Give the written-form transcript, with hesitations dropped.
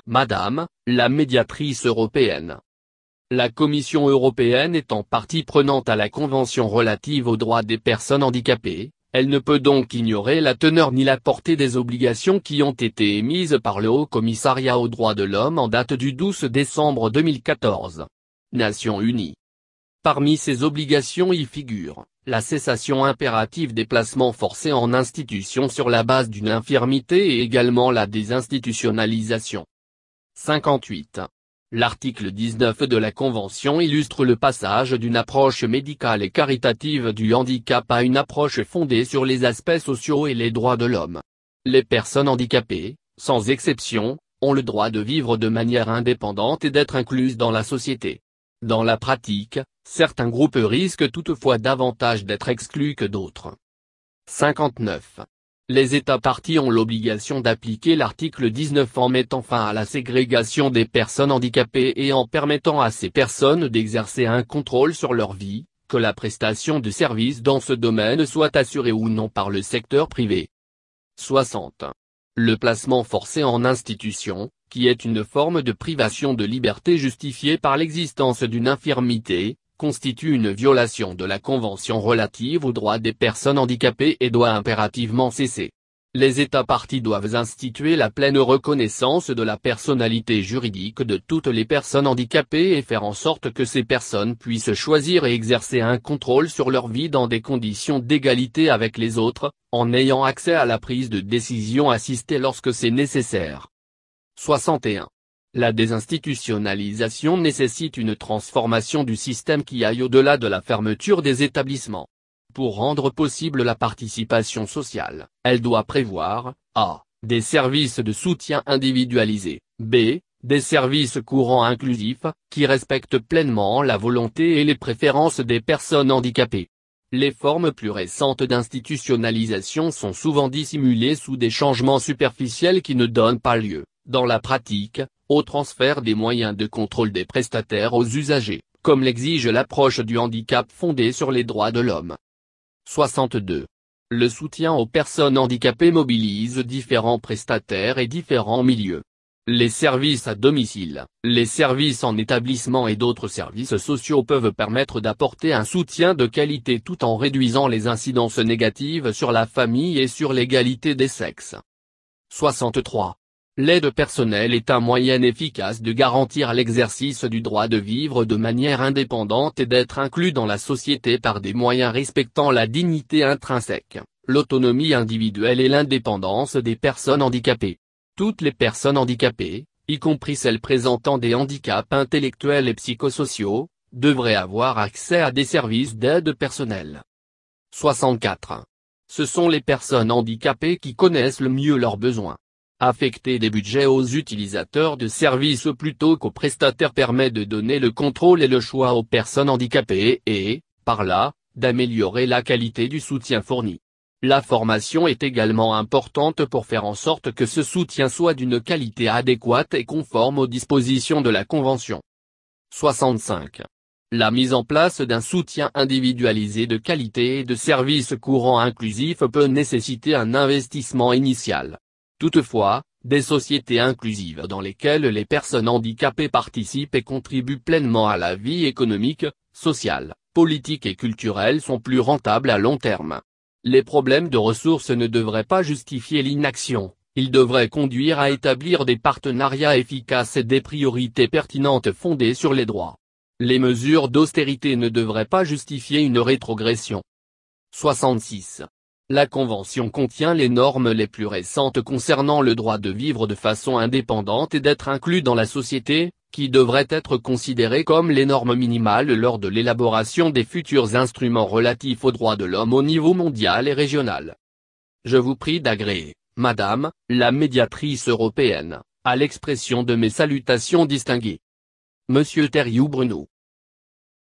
Madame, la médiatrice européenne. La Commission européenne étant partie prenante à la Convention relative aux droits des personnes handicapées, elle ne peut donc ignorer la teneur ni la portée des obligations qui ont été émises par le Haut Commissariat aux droits de l'homme en date du 12 décembre 2014. Nations Unies. Parmi ces obligations y figure la cessation impérative des placements forcés en institution sur la base d'une infirmité et également la désinstitutionnalisation. 58. L'article 19 de la Convention illustre le passage d'une approche médicale et caritative du handicap à une approche fondée sur les aspects sociaux et les droits de l'homme. Les personnes handicapées, sans exception, ont le droit de vivre de manière indépendante et d'être incluses dans la société. Dans la pratique, certains groupes risquent toutefois davantage d'être exclus que d'autres. 59. Les États parties ont l'obligation d'appliquer l'article 19 en mettant fin à la ségrégation des personnes handicapées et en permettant à ces personnes d'exercer un contrôle sur leur vie, que la prestation de services dans ce domaine soit assurée ou non par le secteur privé. 60. Le placement forcé en institution, qui est une forme de privation de liberté justifiée par l'existence d'une infirmité, constitue une violation de la Convention relative aux droits des personnes handicapées et doit impérativement cesser. Les États parties doivent instituer la pleine reconnaissance de la personnalité juridique de toutes les personnes handicapées et faire en sorte que ces personnes puissent choisir et exercer un contrôle sur leur vie dans des conditions d'égalité avec les autres, en ayant accès à la prise de décision assistée lorsque c'est nécessaire. 61. La désinstitutionnalisation nécessite une transformation du système qui aille au-delà de la fermeture des établissements. Pour rendre possible la participation sociale, elle doit prévoir, a. des services de soutien individualisés, b. des services courants inclusifs, qui respectent pleinement la volonté et les préférences des personnes handicapées. Les formes plus récentes d'institutionnalisation sont souvent dissimulées sous des changements superficiels qui ne donnent pas lieu, dans la pratique, au transfert des moyens de contrôle des prestataires aux usagers, comme l'exige l'approche du handicap fondée sur les droits de l'homme. 62. Le soutien aux personnes handicapées mobilise différents prestataires et différents milieux. Les services à domicile, les services en établissement et d'autres services sociaux peuvent permettre d'apporter un soutien de qualité tout en réduisant les incidences négatives sur la famille et sur l'égalité des sexes. 63. L'aide personnelle est un moyen efficace de garantir l'exercice du droit de vivre de manière indépendante et d'être inclus dans la société par des moyens respectant la dignité intrinsèque, l'autonomie individuelle et l'indépendance des personnes handicapées. Toutes les personnes handicapées, y compris celles présentant des handicaps intellectuels et psychosociaux, devraient avoir accès à des services d'aide personnelle. 64. Ce sont les personnes handicapées qui connaissent le mieux leurs besoins. Affecter des budgets aux utilisateurs de services plutôt qu'aux prestataires permet de donner le contrôle et le choix aux personnes handicapées et, par là, d'améliorer la qualité du soutien fourni. La formation est également importante pour faire en sorte que ce soutien soit d'une qualité adéquate et conforme aux dispositions de la Convention. 65. La mise en place d'un soutien individualisé de qualité et de services courants inclusifs peut nécessiter un investissement initial. Toutefois, des sociétés inclusives dans lesquelles les personnes handicapées participent et contribuent pleinement à la vie économique, sociale, politique et culturelle sont plus rentables à long terme. Les problèmes de ressources ne devraient pas justifier l'inaction, ils devraient conduire à établir des partenariats efficaces et des priorités pertinentes fondées sur les droits. Les mesures d'austérité ne devraient pas justifier une rétrogression. 66. La Convention contient les normes les plus récentes concernant le droit de vivre de façon indépendante et d'être inclus dans la société, qui devraient être considérées comme les normes minimales lors de l'élaboration des futurs instruments relatifs aux droits de l'homme au niveau mondial et régional. Je vous prie d'agréer, Madame, la médiatrice européenne, à l'expression de mes salutations distinguées. Monsieur Thériault Bruno.